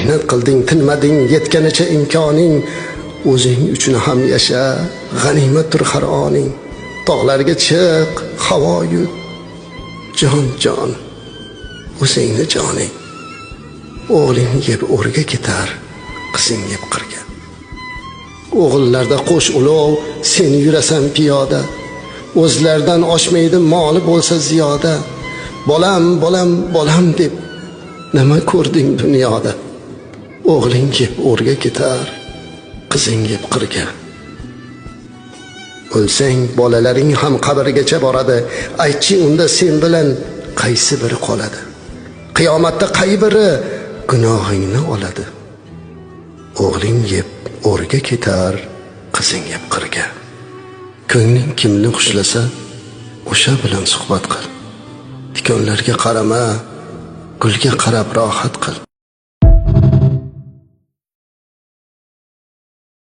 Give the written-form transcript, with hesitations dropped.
mehnat qilding, tinmading, yetganicha imkoning. O'zing uchun ham yasha, g'animatdir har oning. Tog'larga chiq, havo yut, jon o'zingni joning. O'g'ling yeb o'rga ketar, qizing yeb qirga. O'g'illarda qo'sh ulov, sen yurasan piyoda. O'zlaridan oshmaydi moli bo'lsa ziyoda. Bolam deb nima ko'rding dunyoda? O'g'ling yeb o'rga ketar, qizing yeb qirga. O'lsang bolalaring ham qabrgacha boradi. Aytchi unda sen bilan qaysi biri qoladi? Qiyomatda qay biri gunohingni oladi? O'g'ling yeb o'rga ketar, qizing yeb qirga. Ko'ngling kimni xushlasa, o'sha bilan suhbat qil. Tikonlarga qarama, gulga qarab rohat qil.